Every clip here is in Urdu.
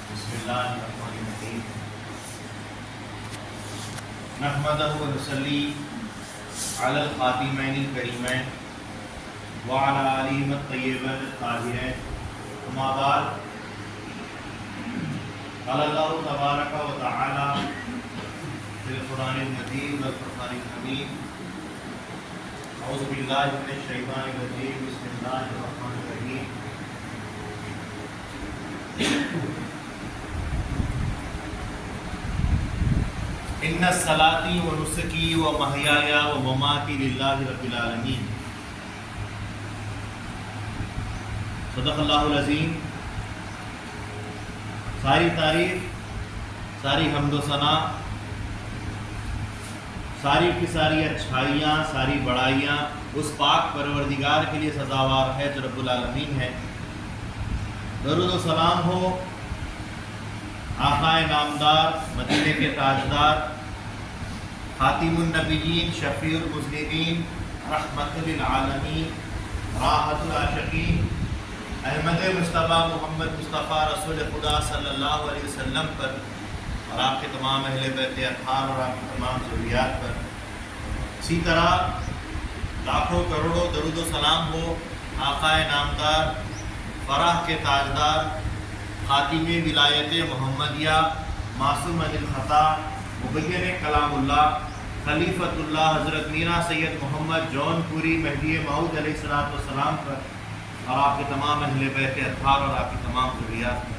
بسم اللہ الرحمن الرحیم نحمدہ و نصلی علی الخاتمین الکریمین وعلی آلہ الطیبین الطاہرین اما بعد قال اللہ تبارک و تعالی فی القرآن المجید والفرقان الحمید اعوذ باللہ من الشیطان الرجیم بسم اللہ الرحمن الرحیم ان الصلاۃ و نسکی و محیای و مماتی للہ رب العالمین صدق اللہ العظیم۔ ساری تعریف، ساری حمد و ثنا، ساری کی ساری اچھائیاں، ساری بڑائیاں اس پاک پروردگار کے لیے سزاوار ہے جو رب العالمین ہے۔ درود و سلام ہو آقا نامدار، مدینے کے تاجدار، خاتم النبیین، شفیع المذنبین، رحمت للعالمین، راحت العاشقین، احمد مصطفیٰ محمد مصطفیٰ رسول خدا صلی اللہ علیہ وسلم پر اور آپ کے تمام اہل بیت اطہار اور آپ کی تمام ضروریات پر، اسی طرح لاکھوں کروڑوں درود و سلام ہو آقا نامدار، فرح کے تاجدار، خاتم ولایت محمدیہ، معصوم عن الخطا، مبین کلام اللہ، خلیفۃ اللہ حضرت میرا سید محمد جون پوری مہدی موعود علیہ السلام پر اور آپ کے تمام اہل بیت اطہار اور آپ کی تمام ضروریات پر۔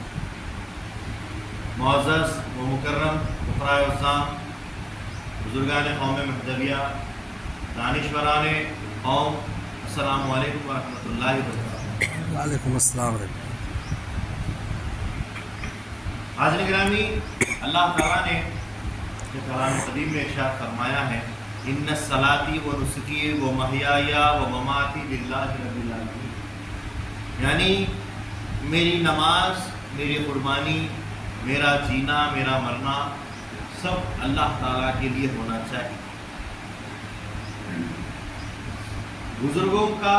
معزز و مکرم فقراء عظام، بزرگان قوم مہدویہ، دانشوران قوم، السلام علیکم ورحمۃ اللہ وبرکاتہ۔ وعلیکم السلام ورحمۃ حاضرین گرامی، اللہ تعالیٰ نے جو کلام قدیم میں ارشاد فرمایا ہے، ان الصلاۃ و نسکی و محیای و مماتی للہ رب العالمین، یعنی میری نماز، میری قربانی، میرا جینا، میرا مرنا سب اللہ تعالیٰ کے لیے ہونا چاہیے۔ بزرگوں کا،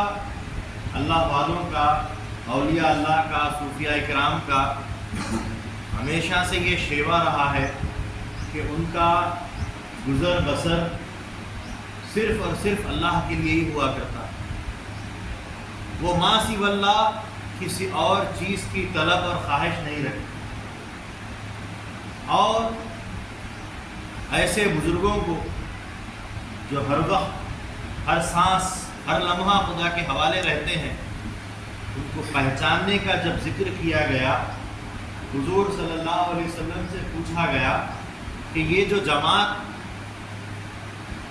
اللہ والوں کا، اولیاء اللہ کا، صوفیاء کرام کا ہمیشہ سے یہ شیوا رہا ہے کہ ان کا گزر بسر صرف اور صرف اللہ کے لیے ہی ہوا کرتا ہے۔ وہ ما سوی اللہ کسی اور چیز کی طلب اور خواہش نہیں رکھتے، اور ایسے بزرگوں کو جو ہر وقت، ہر سانس، ہر لمحہ خدا کے حوالے رہتے ہیں، ان کو پہچاننے کا جب ذکر کیا گیا، حضور صلی اللہ علیہ وسلم سے پوچھا گیا کہ یہ جو جماعت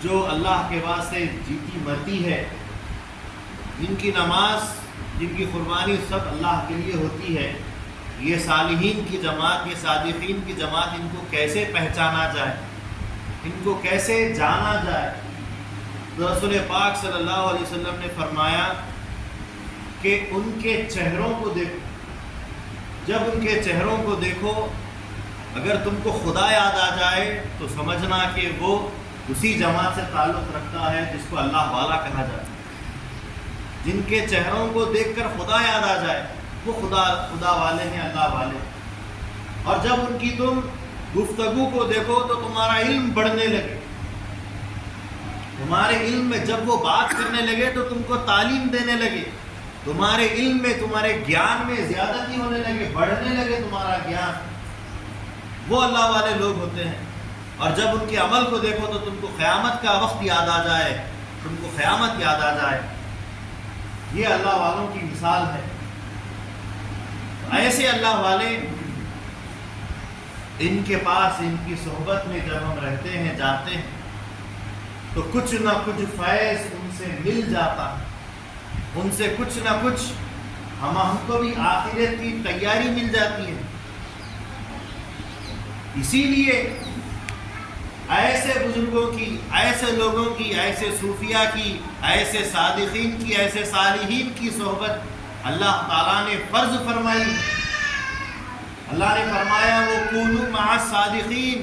جو اللہ کے واسطے جیتی مرتی ہے، جن کی نماز، جن کی قربانی سب اللہ کے لیے ہوتی ہے، یہ صالحین کی جماعت، یہ صادقین کی جماعت، ان کو کیسے پہچانا جائے، ان کو کیسے جانا جائے؟ تو رسول پاک صلی اللہ علیہ وسلم نے فرمایا کہ ان کے چہروں کو دیکھو، جب ان کے چہروں کو دیکھو، اگر تم کو خدا یاد آ جائے تو سمجھنا کہ وہ اسی جماعت سے تعلق رکھتا ہے جس کو اللہ والا کہا جاتا ہے۔ جن کے چہروں کو دیکھ کر خدا یاد آ جائے وہ خدا والے ہیں، اللہ والے۔ اور جب ان کی تم گفتگو کو دیکھو تو تمہارا علم بڑھنے لگے، تمہارے علم میں جب وہ بات کرنے لگے تو تم کو تعلیم دینے لگے، تمہارے علم میں، تمہارے گیان میں زیادتی ہونے لگے، بڑھنے لگے تمہارا گیان، وہ اللہ والے لوگ ہوتے ہیں۔ اور جب ان کے عمل کو دیکھو تو تم کو قیامت کا وقت یاد آ جائے، تم کو قیامت یاد آ جائے، یہ اللہ والوں کی مثال ہے۔ ایسے اللہ والے، ان کے پاس، ان کی صحبت میں جب ہم رہتے ہیں، جاتے ہیں، تو کچھ نہ کچھ فیض ان سے مل جاتا ہے، ان سے کچھ نہ کچھ ہم کو بھی آخرت کی تیاری مل جاتی ہے۔ اسی لیے ایسے بزرگوں کی، ایسے لوگوں کی، ایسے صوفیاء کی، ایسے صادقین کی، ایسے صالحین کی صحبت اللہ تعالیٰ نے فرض فرمائی۔ اللہ نے فرمایا وَكُونُوا مَعَ الصَّادِقِينَ،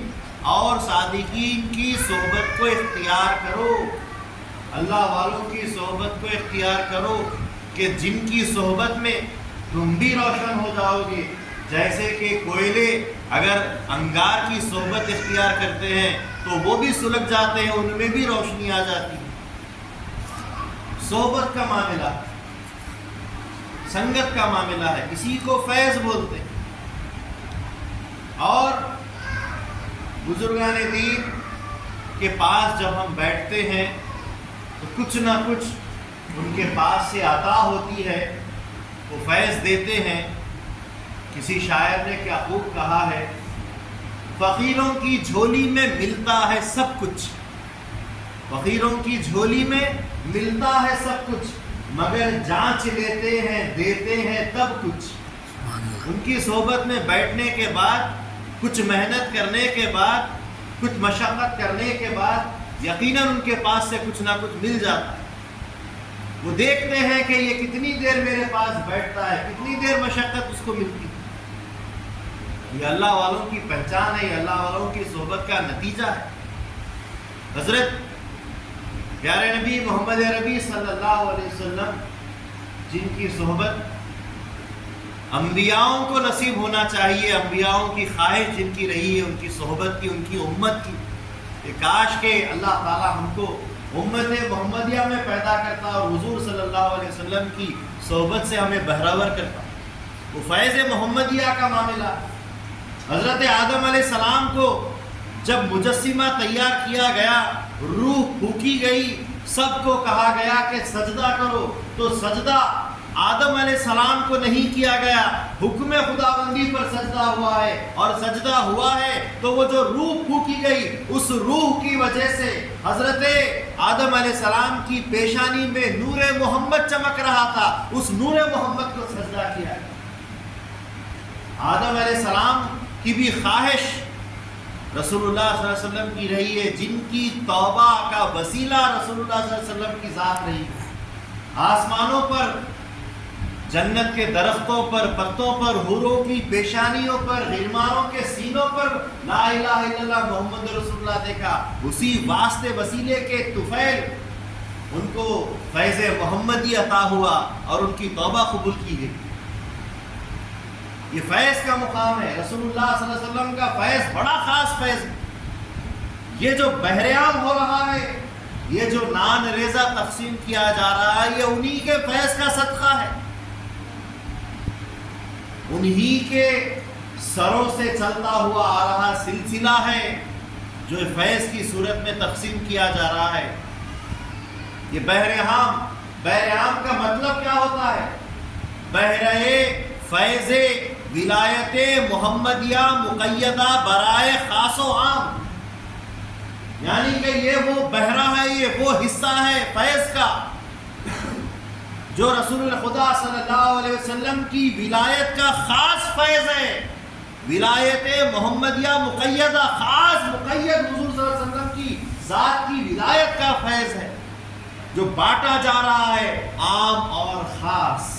اور صادقین کی صحبت کو اختیار کرو، اللہ والوں کی صحبت کو اختیار کرو، کہ جن کی صحبت میں تم بھی روشن ہو جاؤ گے، جیسے کہ کوئلے اگر انگار کی صحبت اختیار کرتے ہیں تو وہ بھی سلگ جاتے ہیں، ان میں بھی روشنی آ جاتی ہے۔ صحبت کا معاملہ، سنگت کا معاملہ ہے، اسی کو فیض بولتے ہیں۔ اور بزرگان دین کے پاس جب ہم بیٹھتے ہیں تو کچھ نہ کچھ ان کے پاس سے عطا ہوتی ہے، وہ فیض دیتے ہیں۔ کسی شاعر نے کیا خوب کہا ہے، فقیروں کی جھولی میں ملتا ہے سب کچھ، فقیروں کی جھولی میں ملتا ہے سب کچھ، مگر جانچ لیتے ہیں دیتے ہیں تب کچھ۔ ان کی صحبت میں بیٹھنے کے بعد، کچھ محنت کرنے کے بعد، کچھ مشقت کرنے کے بعد یقیناً ان کے پاس سے کچھ نہ کچھ مل جاتا ہے۔ وہ دیکھتے ہیں کہ یہ کتنی دیر میرے پاس بیٹھتا ہے، کتنی دیر مشقت اس کو ملتی ہے۔ یہ اللہ والوں کی پہچان ہے، یہ اللہ والوں کی صحبت کا نتیجہ ہے۔ حضرت پیارے نبی محمد عربی صلی اللہ علیہ وسلم، جن کی صحبت انبیاؤں کو نصیب ہونا چاہیے، انبیاؤں کی خواہش جن کی رہی ہے، ان کی صحبت کی، ان کی امت کی، کہ کاش کہ اللہ تعالیٰ ہم کو امت محمدیہ میں پیدا کرتا اور حضور صلی اللہ علیہ وسلم کی صحبت سے ہمیں بہراور کرتا۔ وہ فیض محمدیہ کا معاملہ۔ حضرت آدم علیہ السلام کو جب مجسمہ تیار کیا گیا، روح پھونکی گئی، سب کو کہا گیا کہ سجدہ کرو، تو سجدہ آدم علیہ السلام کو نہیں کیا گیا، حکم خداوندی پر سجدہ ہوا ہے، اور سجدہ ہوا ہے تو وہ جو روح پھونکی گئی، اس روح کی وجہ سے حضرت آدم علیہ السلام کی پیشانی میں نور محمد چمک رہا تھا، اس نور محمد کو سجدہ کیا ہے۔ آدم علیہ السلام کی بھی خواہش رسول اللہ صلی اللہ علیہ وسلم کی رہی ہے، جن کی توبہ کا وسیلہ رسول اللہ صلی اللہ علیہ وسلم کی ذات رہی ہے۔ آسمانوں پر، جنت کے درختوں پر، پتوں پر، حوروں کی پیشانیوں پر، غلمانوں کے سینوں پر لا الہ الا اللہ محمد رسول اللہ دیکھا۔ اسی واسطے وسیلے کے طفیل ان کو فیض محمدی عطا ہوا اور ان کی توبہ قبول کی گئی۔ یہ فیض کا مقام ہے، رسول اللہ صلی اللہ علیہ وسلم کا فیض بڑا خاص فیض ہے۔ یہ جو بحریام ہو رہا ہے، یہ جو نان ریزہ تقسیم کیا جا رہا ہے، یہ انہی کے فیض کا صدقہ ہے، انہی کے سروں سے چلتا ہوا آ رہا سلسلہ ہے جو فیض کی صورت میں تقسیم کیا جا رہا ہے۔ یہ بحریام، بحریام کا مطلب کیا ہوتا ہے؟ بحرے فیض ولایت محمدیہ مقیدہ برائے خاص و عام، یعنی کہ یہ وہ بحرہ ہے، یہ وہ حصہ ہے فیض کا جو رسول خدا صلی اللہ علیہ وسلم کی ولایت کا خاص فیض ہے۔ ولایت محمدیہ مقیدہ، خاص مقید حضور صلی اللہ علیہ وسلم کی ذات کی ولایت کا فیض ہے، جو بانٹا جا رہا ہے عام اور خاص،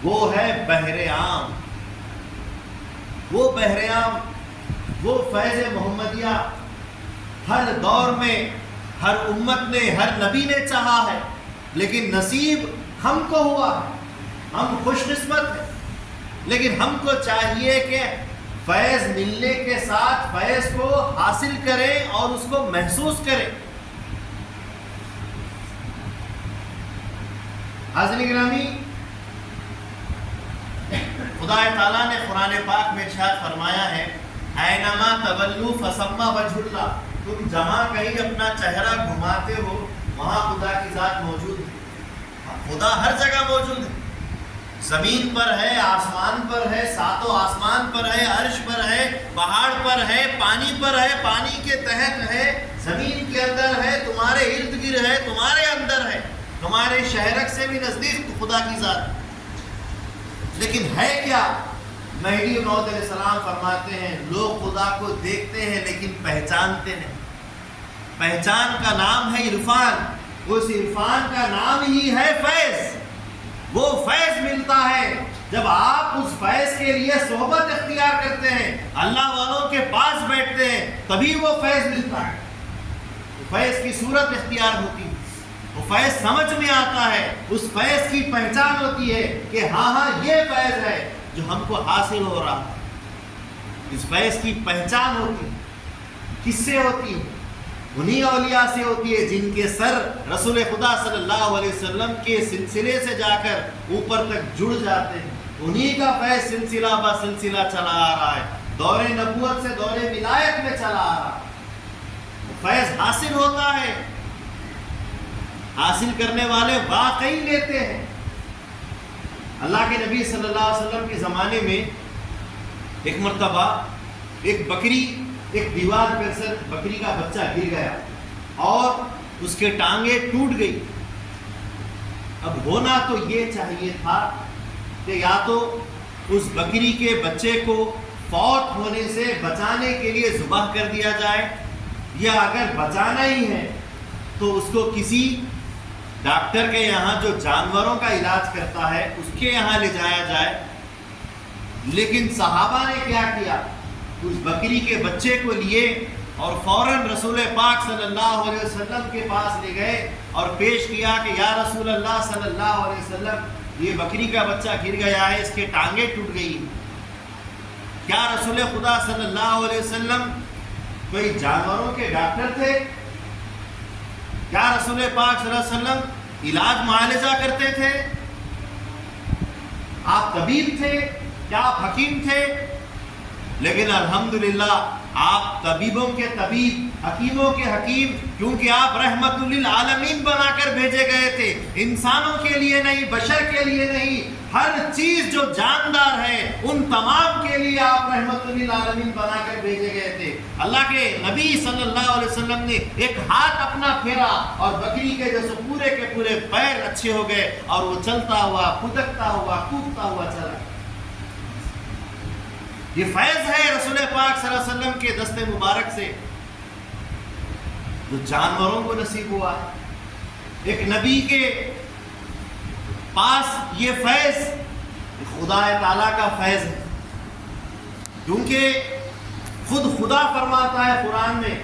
وہ ہے بحر عام۔ وہ بحر عام، وہ فیض محمدیہ ہر دور میں، ہر امت نے، ہر نبی نے چاہا ہے، لیکن نصیب ہم کو ہوا ہے، ہم خوش قسمت ہیں، لیکن ہم کو چاہیے کہ فیض ملنے کے ساتھ فیض کو حاصل کریں اور اس کو محسوس کریں۔ حاضرین گرامی، خدا تعالیٰ نے قرآن پاک میں ارشاد فرمایا ہے، اینما تولوا فثم وجہ اللہ، تم جہاں کہیں اپنا چہرہ گھماتے ہو وہاں خدا کی ذات موجود ہے۔ خدا ہر جگہ موجود ہے، زمین پر ہے، آسمان پر ہے، ساتوں آسمان پر ہے، عرش پر ہے، پہاڑ پر ہے، پانی پر ہے، پانی کے تحت ہے، زمین کے اندر ہے، تمہارے ارد گرد ہے، تمہارے اندر ہے، تمہارے شہرک سے بھی نزدیک خدا کی ذات۔ لیکن ہے کیا؟ مہدی موعود علیہ السلام فرماتے ہیں، لوگ خدا کو دیکھتے ہیں لیکن پہچانتے نہیں۔ پہچان کا نام ہے عرفان، اس عرفان کا نام ہی ہے فیض۔ وہ فیض ملتا ہے جب آپ اس فیض کے لیے صحبت اختیار کرتے ہیں، اللہ والوں کے پاس بیٹھتے ہیں، تبھی وہ فیض ملتا ہے۔ فیض کی صورت اختیار ہوتی ہے، وہ فیض سمجھ میں آتا ہے، اس فیض کی پہچان ہوتی ہے کہ ہاں یہ فیض ہے، جو ہم کو حاصل ہو رہا ہے، اس فیض کی پہچان ہوتی ہے، کس سے ہوتی ہے؟ انہی اولیاء سے ہوتی ہے جن کے سر رسول خدا صلی اللہ علیہ وسلم کے سلسلے سے جا کر اوپر تک جڑ جاتے ہیں، انہی کا فیض سلسلہ بہ سلسلہ چلا آ رہا ہے، دور نبوت سے دور ولایت میں چلا آ رہا ہے۔ فیض حاصل ہوتا ہے، حاصل کرنے والے واقعی لیتے ہیں۔ اللہ کے نبی صلی اللہ علیہ وسلم کے زمانے میں ایک مرتبہ ایک بکری ایک دیوار پر سے بکری کا بچہ گر گیا اور اس کے ٹانگیں ٹوٹ گئی۔ اب ہونا تو یہ چاہیے تھا کہ یا تو اس بکری کے بچے کو فوت ہونے سے بچانے کے لیے ذبح کر دیا جائے، یا اگر بچانا ہی ہے تو اس کو کسی ڈاکٹر کے یہاں جو جانوروں کا علاج کرتا ہے اس کے یہاں لے جایا جائے۔ لیکن صحابہ نے کیا کیا؟ اس بکری کے بچے کو لیے اور فوراً رسول پاک صلی اللہ علیہ وسلم کے پاس لے گئے اور پیش کیا کہ یا رسول اللہ صلی اللہ علیہ وسلم، یہ بکری کا بچہ گر گیا ہے، اس کے ٹانگیں ٹوٹ گئی۔ کیا رسول خدا صلی اللہ علیہ وسلم کوئی جانوروں کے ڈاکٹر تھے؟ کیا رسول پاک صلی اللہ علیہ وسلم علاج معالجہ کرتے تھے؟ آپ طبیب تھے؟ کیا آپ حکیم تھے؟ لیکن الحمدللہ آپ طبیبوں کے طبیب، حکیموں کے حکیم، کیونکہ آپ رحمت للعالمین بنا کر بھیجے گئے تھے، انسانوں کے لیے نہیں، بشر کے لیے نہیں، ہر چیز جو جاندار ہے ان تمام کے لیے آپ رحمت للعالمین بنا کر بھیجے گئے تھے۔ اللہ کے نبی صلی اللہ علیہ وسلم نے ایک ہاتھ اپنا پھیرا اور بکری کے جیسے پورے کے پورے پیر اچھے ہو گئے اور وہ چلتا ہوا، پھدکتا ہوا، کودتا ہوا چلا۔ یہ فیض ہے رسول پاک صلی اللہ علیہ وسلم کے دست مبارک سے جو جانوروں کو نصیب ہوا۔ ایک نبی کے پاس یہ فیض خدا تعالیٰ کا فیض ہے، کیونکہ خود خدا فرماتا ہے قرآن میں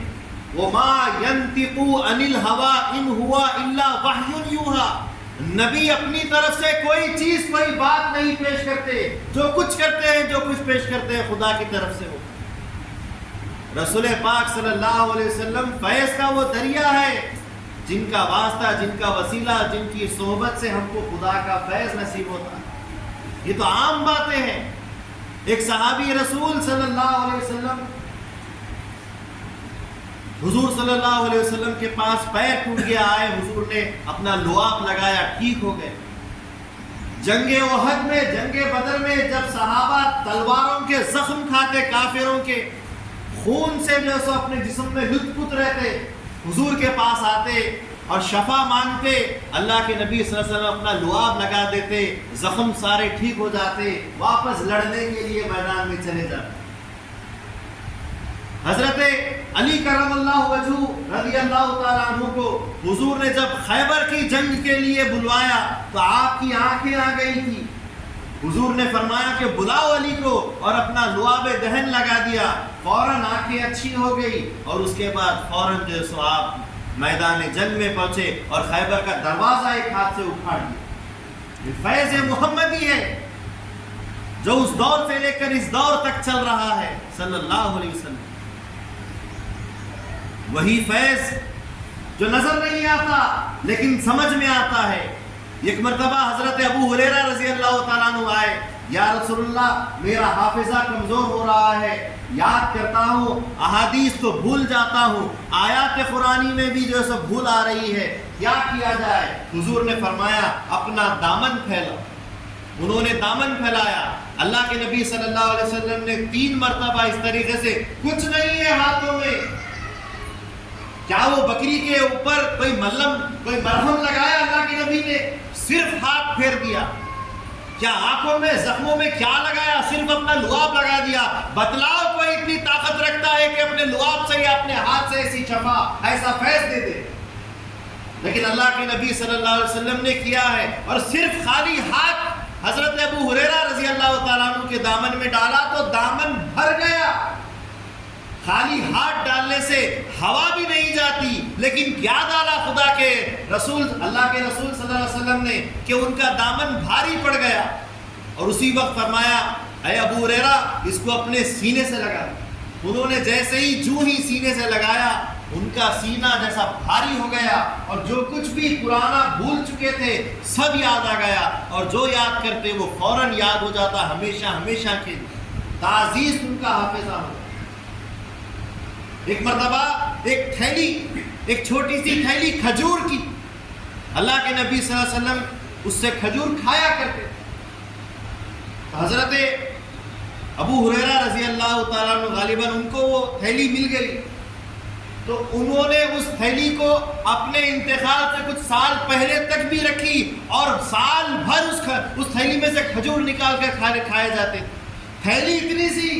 وَمَا يَنْتِقُ عَنِ الْهَوَىٰ إِنْ هُوَ إِلَّا وَحْيٌ يُوحَىٰ۔ نبی اپنی طرف سے کوئی چیز، کوئی بات نہیں پیش کرتے، جو کچھ کرتے ہیں، جو کچھ پیش کرتے ہیں خدا کی طرف سے ہو۔ رسول پاک صلی اللہ علیہ وسلم فیض کا وہ دریا ہے جن کا واسطہ، جن کا وسیلہ، جن کی صحبت سے ہم کو خدا کا فیض نصیب ہوتا ہے۔ یہ تو عام باتیں ہیں۔ ایک صحابی رسول صلی اللہ علیہ وسلم حضور صلی اللہ علیہ وسلم کے پاس پیر ٹوٹ گیا آئے، حضور نے اپنا لعاب لگایا، ٹھیک ہو گئے۔ جنگ احد میں، جنگ بدر میں جب صحابہ تلواروں کے زخم کھاتے، کافروں کے خون سے جو سو اپنے جسم میں لت پت رہتے، حضور کے پاس آتے اور شفا مانگتے، اللہ کے نبی صلی اللہ علیہ وسلم اپنا لعاب لگا دیتے، زخم سارے ٹھیک ہو جاتے، واپس لڑنے کے لیے میدان میں چلے جاتے۔ حضرت علی کرم اللہ وجہہ رضی اللہ تعالیٰ عنہ کو حضور نے جب خیبر کی جنگ کے لیے بلوایا تو آپ کی آنکھیں آ گئی تھی۔ حضور نے فرمایا کہ بلاؤ علی کو، اور اپنا لعاب دہن لگا دیا، فوراً آنکھیں اچھی ہو گئی، اور اس کے بعد فوراً جو سو آپ میدان جنگ میں پہنچے اور خیبر کا دروازہ ایک ہاتھ سے اکھاڑ دیا۔ یہ فیض محمدی ہے جو اس دور سے لے کر اس دور تک چل رہا ہے صلی اللہ علیہ وسلم۔ وہی فیض جو نظر نہیں آتا لیکن سمجھ میں آتا ہے۔ ایک مرتبہ حضرت ابو ہریرہ رضی اللہ تعالیٰ عنہ آئے، یا رسول اللہ میرا حافظہ کمزور ہو رہا ہے، یاد کرتا ہوں احادیث تو بھول جاتا ہوں، آیات قرآنی میں بھی جو سب بھول آ رہی ہے، کیا کیا جائے؟ حضور نے فرمایا اپنا دامن پھیلاؤ۔ انہوں نے دامن پھیلایا۔ اللہ کے نبی صلی اللہ علیہ وسلم نے 3 مرتبہ اس طریقے سے، کچھ نہیں ہے ہاتھوں میں، کیا وہ بکری کے اوپر کوئی ملم، کوئی مرہم لگایا اللہ کے نبی نے؟ صرف ہاتھ پھیر دیا۔ کیا آنکھوں میں، زخموں میں کیا لگایا؟ صرف اپنا لعاب لگا دیا۔ بتلاؤ کوئی اتنی طاقت رکھتا ہے کہ اپنے لعاب سے یا اپنے ہاتھ سے ایسی شفا، ایسا فیض دے دے؟ لیکن اللہ کے نبی صلی اللہ علیہ وسلم نے کیا ہے، اور صرف خالی ہاتھ حضرت ابو ہریرہ رضی اللہ تعالیٰ عنہ کے دامن میں ڈالا تو دامن بھر گیا۔ خالی ہاتھ ڈالنے سے ہوا بھی نہیں جاتی، لیکن کیا ڈالا خدا کے رسول، اللہ کے رسول صلی اللہ علیہ وسلم نے کہ ان کا دامن بھاری پڑ گیا، اور اسی وقت فرمایا اے ابو ہریرہ اس کو اپنے سینے سے لگا. انہوں نے جیسے ہی جو ہی سینے سے لگایا ان کا سینہ جیسا بھاری ہو گیا اور جو کچھ بھی پرانا بھول چکے تھے سب یاد آ گیا اور جو یاد کرتے وہ فوراً یاد ہو جاتا ہمیشہ ہمیشہ کے تعزیز ان کا حافظہ ہو. ایک مرتبہ ایک تھیلی، ایک چھوٹی سی تھیلی کھجور کی، اللہ کے نبی صلی اللہ علیہ وسلم اس سے کھجور کھایا کرتے. حضرت ابو ہریرہ رضی اللہ تعالیٰ عنہ غالباً ان کو وہ تھیلی مل گئی تو انہوں نے اس تھیلی کو اپنے انتقال سے کچھ سال پہلے تک بھی رکھی اور سال بھر اس تھیلی میں سے کھجور نکال کر کھائے جاتے. تھیلی اتنی سی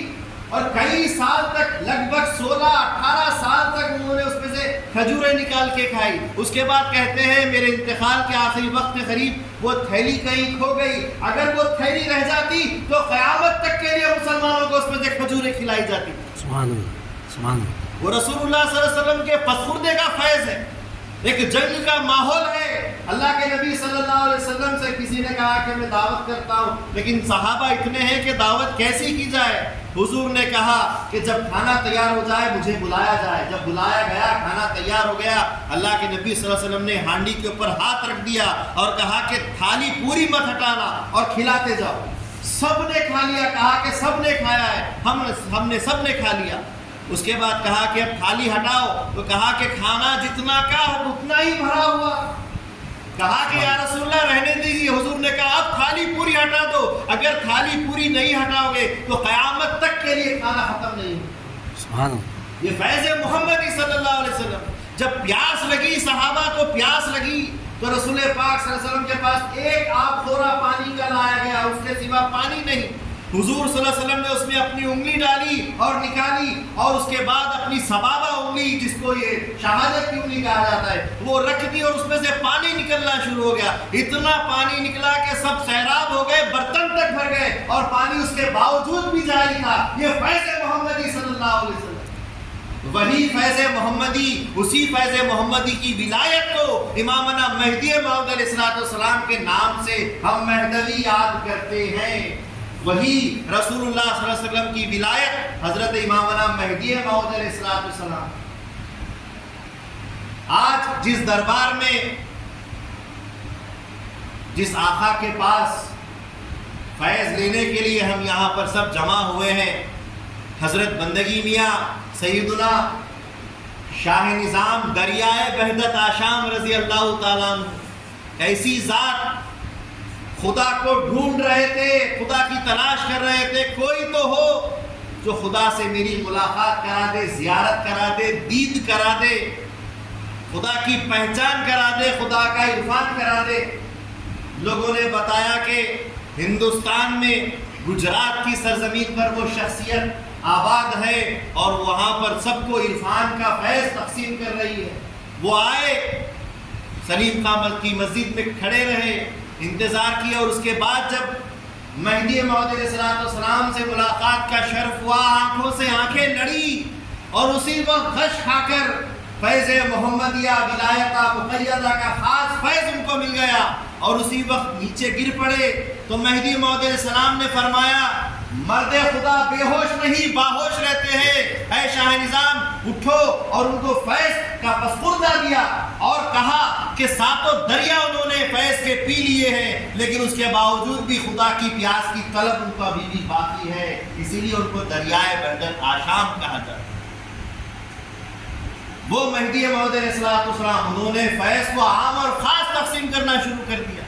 اور کئی سال تک لگ بھگ 16-18 سال تک انہوں نے اس میں سے کھجوریں نکال کے کھائی. اس کے بعد کہتے ہیں میرے انتقال کے آخری وقت کے قریب وہ تھیلی کہیں کھو گئی. اگر وہ تھیلی رہ جاتی تو قیامت تک کے لیے مسلمانوں کو اس میں سے کھجوریں کھلائی جاتی. سبحان اللہ سبحان اللہ. وہ رسول اللہ صلی اللہ علیہ وسلم کے پسخوردے کا فیض ہے. ایک جنگ کا ماحول ہے. اللہ کے نبی صلی اللہ علیہ وسلم سے کسی نے کہا کہ میں دعوت کرتا ہوں لیکن صحابہ اتنے ہیں کہ دعوت کیسی کی جائے. حضور نے کہا کہ جب کھانا تیار ہو جائے مجھے بلایا جائے. جب بلایا گیا کھانا تیار ہو گیا اللہ کے نبی صلی اللہ علیہ وسلم نے ہانڈی کے اوپر ہاتھ رکھ دیا اور کہا کہ تھالی پوری مت ہٹانا اور کھلاتے جاؤ. سب نے کھا لیا. کہا کہ سب نے کھایا ہے. ہم نے سب نے کھا لیا. اس کے بعد کہا کہ اب تھالی ہٹاؤ تو کہا کہ کھانا جتنا کا اتنا ہی بھرا ہوا. کہا کہ یا رسول اللہ رہنے دیجیے. حضور نے کہا اب تھالی پوری ہٹا دو. اگر تھالی پوری نہیں ہٹاؤ گے تو قیامت تک کے لیے کھانا ختم نہیں ہوگا. سبحان اللہ. یہ فیض محمدی صلی اللہ علیہ وسلم. جب پیاس لگی صحابہ کو پیاس لگی تو رسول پاک صلی اللہ علیہ وسلم کے پاس ایک آب خورا پانی کا لایا گیا. اس کے سوا پانی نہیں. حضور صلی اللہ علیہ وسلم نے اس میں اپنی انگلی ڈالی اور نکالی اور اس کے بعد اپنی سبابہ انگلی جس کو یہ شہادت کی انگلی کہا جاتا ہے وہ رکھ دی اور اس میں سے پانی نکلنا شروع ہو گیا. اتنا پانی نکلا کہ سب سیراب ہو گئے، برتن تک بھر گئے اور پانی اس کے باوجود بھی جاری تھا. یہ فیض محمدی صلی اللہ علیہ وسلم. وہی فیض محمدی، اسی فیض محمدی کی ولایت کو امامنا مہدی موعود علیہ السلام کے نام سے ہم مہدوی یاد کرتے ہیں. وہی رسول اللہ صلی اللہ علیہ وسلم کی ولایت حضرت امامنا مہدی موعود علیہ السلام. آج جس دربار میں جس آقا کے پاس فیض لینے کے لیے ہم یہاں پر سب جمع ہوئے ہیں، حضرت بندگی میاں سیدنا شاہ نظام دریائے وحدت آشام رضی اللہ تعالیٰ عنہ، ایسی ذات خدا کو ڈھونڈ رہے تھے، خدا کی تلاش کر رہے تھے. کوئی تو ہو جو خدا سے میری ملاقات کرا دے، زیارت کرا دے، دید کرا دے، خدا کی پہچان کرا دے، خدا کا عرفان کرا دے. لوگوں نے بتایا کہ ہندوستان میں گجرات کی سرزمین پر وہ شخصیت آباد ہے اور وہاں پر سب کو عرفان کا فیض تقسیم کر رہی ہے. وہ آئے، سلیم خان کی مسجد میں کھڑے رہے، انتظار کیا اور اس کے بعد جب مہدی موعود علیہ السلام سے ملاقات کا شرف ہوا، آنکھوں سے آنکھیں لڑی اور اسی وقت غش کھا کر فیض محمدیہ ولایتہ مقیدہ کا خاص فیض ان کو مل گیا اور اسی وقت نیچے گر پڑے. تو مہدی موعود علیہ السلام نے فرمایا مرد خدا بے ہوش نہیں باہوش رہتے ہیں. اے شاہ نظام اٹھو اور ان کو فیض کا پسخوردہ دیا اور کہا کہ ساتوں دریا انہوں نے فیض کے پی لیے ہیں لیکن اس کے باوجود بھی خدا کی پیاس کی طلب ان کو ابھی بھی باقی ہے، اسی لیے ان کو دریائے وحدت آشام کہا جاتا ہے. وہ مہدی موعود علیہ السلام انہوں نے فیض کو عام اور خاص تقسیم کرنا شروع کر دیا.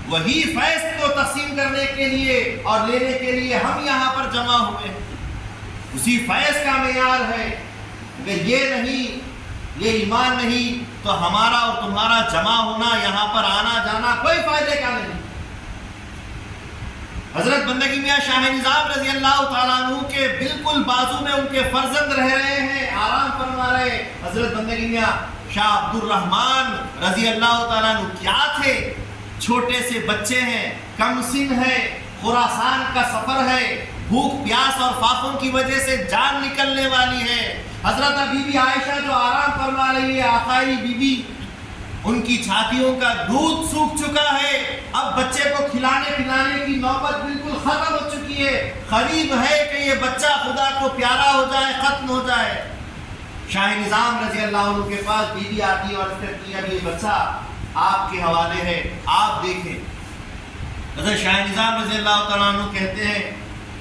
وہی فیض کو تقسیم کرنے کے لیے اور لینے کے لیے ہم یہاں پر جمع ہوئے ہیں. اسی فیض کا معیار ہے. اگر یہ نہیں، یہ ایمان نہیں تو ہمارا اور تمہارا جمع ہونا، یہاں پر آنا جانا کوئی فائدے کا نہیں. حضرت بندگی میاں شاہ نظام رضی اللہ تعالیٰ عنہ کے بالکل بازو میں ان کے فرزند رہ رہے ہیں، آرام فرما رہے. حضرت بندگی میاں شاہ عبد الرحمن رضی اللہ تعالیٰ عنہ کیا تھے؟ چھوٹے سے بچے ہیں، کم سن ہے، خراسان کا سفر ہے، بھوک پیاس اور فاقوں کی وجہ سے جان نکلنے والی ہے. حضرت بی بی عائشہ جو آرام فرما رہی ہے، آقائی بی بی، ان کی چھاتیوں کا دودھ سوکھ چکا ہے. اب بچے کو کھلانے پلانے کی نوبت بالکل ختم ہو چکی ہے، قریب ہے کہ یہ بچہ خدا کو پیارا ہو جائے، ختم ہو جائے۔ شاہ نظام رضی اللہ عنہ کے پاس بیوی آتی اور عرض کرتی ہے اب یہ بچہ آپ کے حوالے ہے، آپ دیکھیں۔ حضرت شاہ نظام رضی اللہ تعالیٰ عنہ کہتے ہیں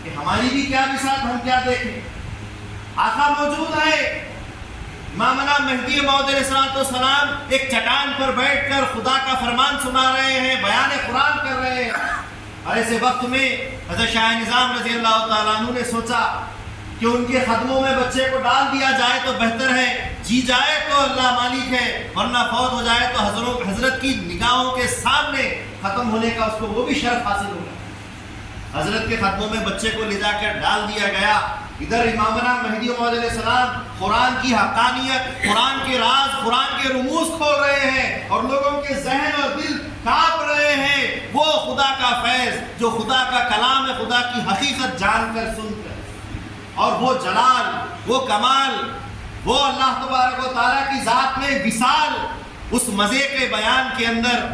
کہ ہماری بھی کیا بساط، ہم کیا دیکھیں، آقا موجود ہے۔ امامنا مہدی موعود علیہ السلام ایک چٹان پر بیٹھ کر خدا کا فرمان سنا رہے ہیں، بیان قرآن کر رہے ہیں، اور ایسے وقت میں حضرت شاہ نظام رضی اللہ تعالیٰ عنہ نے سوچا کہ ان کے قدموں میں بچے کو ڈال دیا جائے تو بہتر ہے، جی جائے تو اللہ مالک ہے، ورنہ فوت ہو جائے تو حضرت کی نگاہوں کے سامنے ختم ہونے کا اس کو وہ بھی شرف حاصل ہوگا۔ حضرت کے قدموں میں بچے کو لے جا کر ڈال دیا گیا۔ ادھر امامنا مہدی موعود علیہ السلام قرآن کی حقانیت، قرآن کے راز، قرآن کے رموز کھول رہے ہیں اور لوگوں کے ذہن اور دل کانپ رہے ہیں۔ وہ خدا کا فیض جو خدا کا کلام ہے، خدا کی حقیقت جان کر، سن کر، اور وہ جلال، وہ کمال، وہ اللہ تبارک و تعالیٰ کی ذات میں وصال، اس مزے کے بیان کے اندر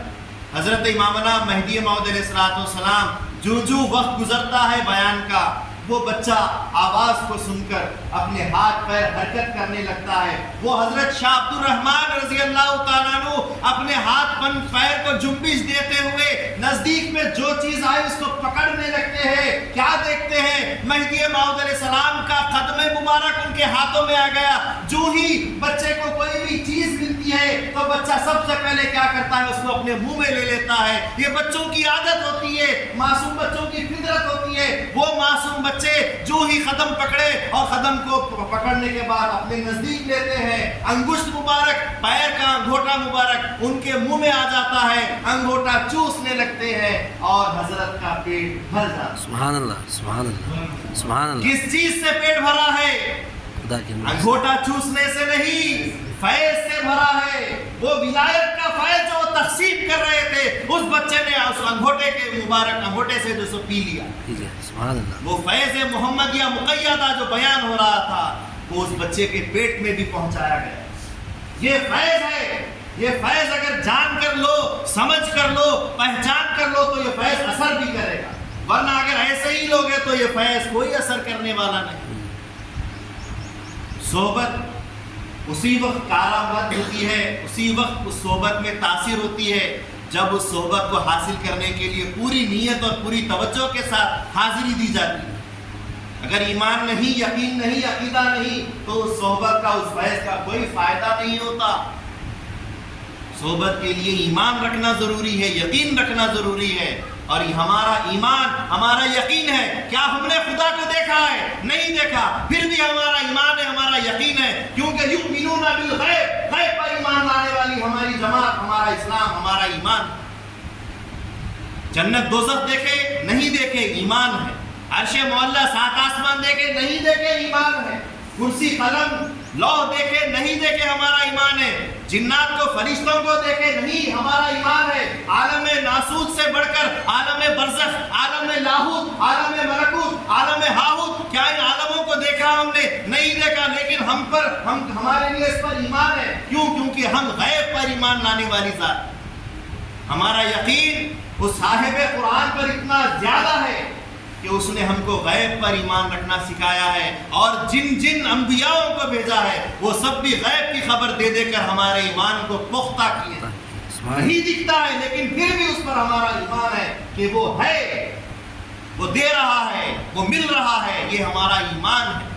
حضرت امامنا مہدی موعود علیہ السلام جو وقت گزرتا ہے بیان کا، وہ بچہ آواز کو سن کر اپنے ہاتھ پیر حرکت کرنے لگتا ہے۔ وہ حضرت شاہ عبد الرحمن رضی اللہ تعالیٰ عنہ اپنے ہاتھ پیر کو جنبش دیتے ہوئے نزدیک میں جو چیز آئے اس کو پکڑنے لگتے ہیں۔ کیا دیکھتے ہیں؟ مہدی موعود علیہ السلام کا قدم مبارک ان کے ہاتھوں میں آ گیا۔ جو ہی بچے کو کوئی بھی چیز ملتی ہے تو بچہ سب سے پہلے کیا کرتا ہے؟ اس کو اپنے منہ میں لے لیتا ہے۔ یہ بچوں کی عادت ہوتی ہے، معصوم بچوں کی فطرت ہوتی ہے۔ وہ معصوم بچے جو ہی قدم پکڑے اور قدم کو پکڑنے کے بعد اپنے نزدیک لیتے ہیں، انگشت مبارک، پیر کا انگوٹھا مبارک ان کے منہ میں آ جاتا ہے، انگوٹھا چوسنے لگتے ہیں اور حضرت کا پیٹ بھر جاتا ہے۔ سبحان اللہ، سبحان اللہ، سبحان اللہ۔ کس چیز سے پیٹ بھرا ہے؟ خدا کے نام، انگوٹھا چوسنے سے نہیں، فیض سے بھرا ہے۔ وہ ولایت کا فیض جو تقسیم کر رہے تھے، اس بچے نے اس انگوٹھے کے مبارک انگوٹھے سے جو پی لیا۔ سبحان اللہ۔ وہ فیض محمدیہ مقیدہ جو بیان ہو رہا تھا وہ اس بچے کے پیٹ میں بھی پہنچایا گیا۔ یہ فیض ہے۔ یہ فیض اگر جان کر لو، سمجھ کر لو، پہچان کر لو تو یہ فیض اثر بھی کرے گا، ورنہ اگر ایسے ہی لوگے تو یہ فیض کوئی اثر کرنے والا نہیں۔ صحبت اسی وقت کارآمد ہوتی ہے، اسی وقت اس صحبت میں تاثیر ہوتی ہے جب اس صحبت کو حاصل کرنے کے لیے پوری نیت اور پوری توجہ کے ساتھ حاضری دی جاتی ہے۔ اگر ایمان نہیں، یقین نہیں، عقیدہ نہیں تو اس صحبت کا، اس فیض کا کوئی فائدہ نہیں ہوتا۔ صحبت کے لیے ایمان رکھنا ضروری ہے، یقین رکھنا ضروری ہے، اور یہ ہمارا ایمان، ہمارا یقین ہے۔ کیا ہم نے خدا کو دیکھا ہے؟ نہیں دیکھا، پھر بھی ہمارا ایمان ہے، ہمارا یقین ہے، کیونکہ یؤمنون بالغیب، غیب پر ایمان لانے والی ہماری جماعت، ہمارا اسلام، ہمارا ایمان۔ جنت دوزخ دیکھے نہیں دیکھے، ایمان ہے۔ عرش معلیٰ، سات آسمان دیکھے نہیں دیکھے، ایمان ہے۔ کرسی، قلم، لوح دیکھے نہیں دیکھے، ہمارا ایمان ہے۔ جنات کو، فرشتوں کو دیکھے نہیں، ہمارا ایمان ہے۔ عالم ناسوت سے بڑھ کر عالم برزخ، عالم لاہوت، عالم ملکوت، عالم ہاہوت، کیا ان عالموں کو دیکھا ہم نے؟ نہیں دیکھا، لیکن ہمارے لیے اس پر ایمان ہے۔ کیوں؟ کیونکہ ہم غیب پر ایمان لانے والی ذات۔ ہمارا یقین اس صاحب قرآن پر اتنا زیادہ ہے کہ اس نے ہم کو غیب پر ایمان رکھنا سکھایا ہے، اور جن انبیاءوں کو بھیجا ہے وہ سب بھی غیب کی خبر دے دے کر ہمارے ایمان کو پختہ کیے ہیں۔ نہیں دکھتا ہے لیکن پھر بھی اس پر ہمارا ایمان ہے کہ وہ ہے، وہ دے رہا ہے، وہ مل رہا ہے، یہ ہمارا ایمان ہے۔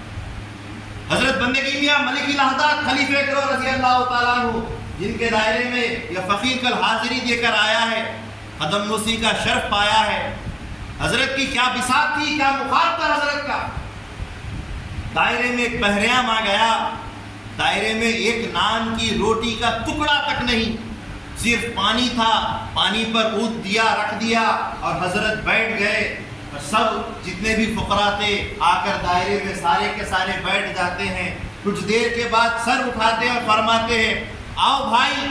حضرت بندگی میاں ملک الہداد خلیفہ گرو رضی اللہ تعالیٰ عنہ، جن کے دائرے میں یہ فقیر کل حاضری دے کر آیا ہے، قدم نوسی کا شرف پایا ہے۔ حضرت کی کیا بساط تھی، کیا مخاط تھا حضرت کا۔ دائرے میں ایک بحریام آ گیا، دائرے میں ایک نان کی روٹی کا ٹکڑا تک نہیں، صرف پانی تھا، پانی پر اونت دیا، رکھ دیا اور حضرت بیٹھ گئے، اور سب جتنے بھی فقراء تھے آ کر دائرے میں سارے کے سارے بیٹھ جاتے ہیں۔ کچھ دیر کے بعد سر اٹھاتے اور فرماتے ہیں، آؤ بھائی،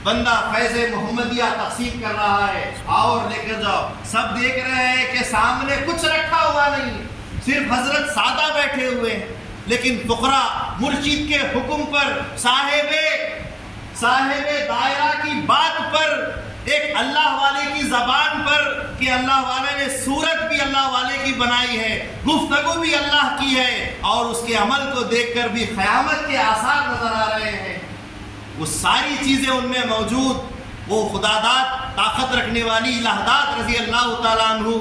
بندہ فیض محمدیہ تقسیم کر رہا ہے، آؤ اور لے کر جاؤ۔ سب دیکھ رہے ہیں کہ سامنے کچھ رکھا ہوا نہیں، صرف حضرت سادہ بیٹھے ہوئے ہیں، لیکن فقراء مرشد کے حکم پر، صاحب دائرہ کی بات پر ایک اللہ والے کی زبان پر کہ اللہ والے نے صورت بھی اللہ والے کی بنائی ہے، گفتگو بھی اللہ کی ہے، اور اس کے عمل کو دیکھ کر بھی قیامت کے آثار نظر آ رہے ہیں، وہ ساری چیزیں ان میں موجود، وہ خداداد طاقت رکھنے والی الہداد رضی اللہ تعالیٰ عنہ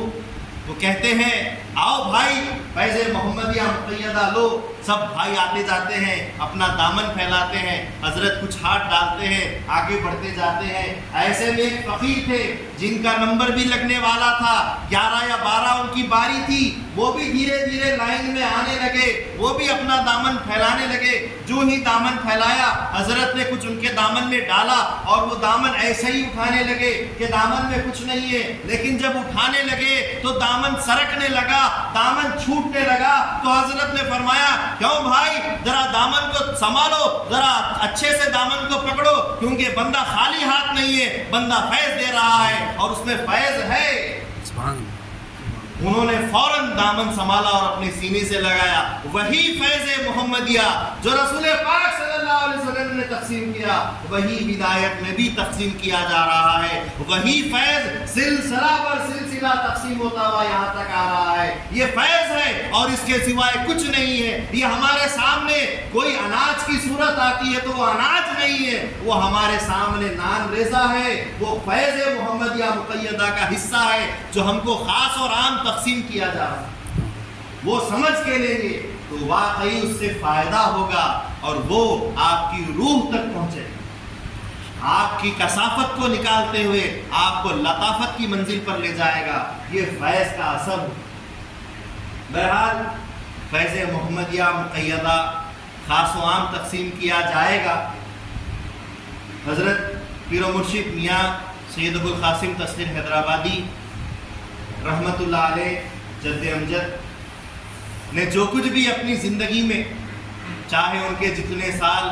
وہ کہتے ہیں آؤ بھائی فیض محمدیہ مقیدہ لو، سب بھائی آتے جاتے ہیں، اپنا دامن پھیلاتے ہیں، حضرت کچھ ہاتھ ڈالتے ہیں، آگے بڑھتے جاتے ہیں۔ ایسے میں ایک فقیر تھے جن کا نمبر بھی لگنے والا تھا، 11 یا 12 ان کی باری تھی، وہ بھی دھیرے دھیرے لائن میں آنے لگے، وہ بھی اپنا دامن پھیلانے لگے۔ جو ہی دامن پھیلایا حضرت نے کچھ ان کے دامن میں ڈالا اور وہ دامن ایسے ہی اٹھانے لگے کہ دامن میں کچھ نہیں ہے، لیکن جب اٹھانے لگے تو دامن سرکنے لگا، دامن چھوٹنے لگا، تو حضرت نے فرمایا کیوں بھائی ذرا دامن کو سنبھالو، ذرا اچھے سے دامن کو پکڑو، کیونکہ بندہ خالی ہاتھ نہیں ہے، بندہ فیض دے رہا ہے اور اس میں فیض ہے۔ سبحان اللہ۔ انہوں نے فوراً دامن سنبھالا اور اپنے سینے سے لگایا، وہی فیض محمدیہ جو رسول پاک صلی اللہ علیہ وسلم نے تقسیم کیا، وہی ہدایت میں بھی تقسیم کیا جا رہا ہے، وہی فیض سلسلہ پر سلسلہ تقسیم ہوتا ہوا یہاں تک آ رہا ہے۔ یہ فیض ہے اور اس کے سوائے کچھ نہیں ہے۔ یہ ہمارے سامنے کوئی اناج کی صورت آتی ہے تو وہ اناج نہیں ہے، وہ ہمارے سامنے نان ریزہ ہے، وہ فیض محمدیہ مقیدہ کا حصہ ہے جو ہم کو خاص اور عام تقسیم کیا جا رہا ہے۔ وہ سمجھ کے لیں گے تو واقعی اس سے فائدہ ہوگا اور وہ آپ کی روح تک پہنچے گا، آپ کی کثافت کو نکالتے ہوئے آپ کو لطافت کی منزل پر لے جائے گا۔ یہ فیض کا اثر۔ بہرحال فیض محمدیہ مقیدہ خاص و عام تقسیم کیا جائے گا۔ حضرت پیر و مرشد میاں سید ابو القاسم تسخیر حیدرآبادی رحمت اللہ علیہ جد امجد نے جو کچھ بھی اپنی زندگی میں، چاہے ان کے جتنے سال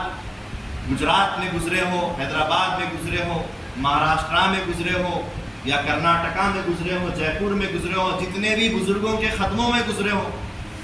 گجرات میں گزرے ہوں، حیدرآباد میں گزرے ہوں، مہاراشٹرا میں گزرے ہوں یا کرناٹکا میں گزرے ہوں، جے پور میں گزرے ہوں، جتنے بھی بزرگوں کے خدموں میں گزرے ہوں،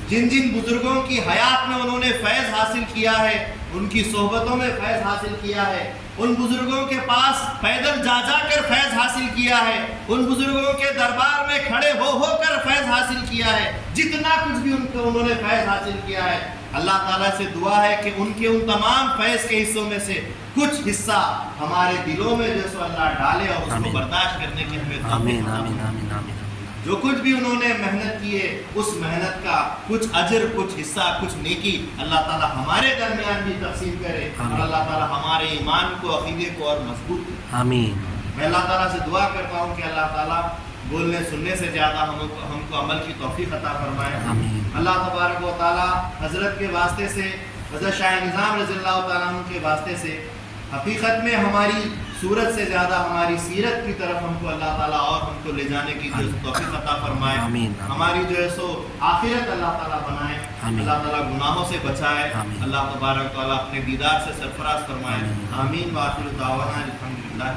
جن جن بزرگوں کی حیات میں انہوں نے فیض حاصل کیا ہے، ان کی صحبتوں میں فیض حاصل کیا ہے، ان بزرگوں کے پاس پیدل جا جا کر فیض حاصل کیا ہے، ان بزرگوں کے دربار میں کھڑے ہو کر فیض حاصل کیا ہے، جتنا کچھ بھی انہوں نے فیض حاصل کیا ہے، اللہ تعالیٰ سے دعا ہے کہ ان کے ان تمام فیض کے حصوں میں سے کچھ حصہ ہمارے دلوں میں جو سو اللہ ڈالے اور اس کو برداشت کرنے کی ہمیں توفیق آمین عطا آمین فرمائے۔ آمین آمین۔ جو کچھ بھی انہوں نے محنت کی ہے اس محنت کا کچھ اجر، کچھ حصہ، کچھ نیکی اللہ تعالیٰ ہمارے درمیان بھی تقسیم کرے اور اللہ تعالیٰ ہمارے ایمان کو، عقیدے کو اور مضبوط کرے۔ آمین۔ میں اللہ تعالیٰ سے دعا کرتا ہوں کہ اللہ تعالیٰ بولنے سننے سے زیادہ ہم کو عمل کی توفیق عطا فرمائے۔ آمین۔ اللہ تبارک و تعالیٰ حضرت کے واسطے سے، حضرت شاہ نظام رضی اللہ تعالیٰ عنہ کے واسطے سے حقیقت میں ہماری صورت سے زیادہ ہماری سیرت کی طرف ہم کو اللہ تعالیٰ اور ہم کو لے جانے کی جو توفیق عطا فرمائے۔ آمین۔ ہماری جو ہے سو آخرت اللہ تعالیٰ بنائے، آمین۔ اللہ تعالیٰ گناہوں سے بچائے، آمین۔ اللہ تبارک و تعالیٰ اپنے دیدار سے سرفراز فرمائے۔ آمین۔ آمین۔ وآخر دعوانا الحمدللہ۔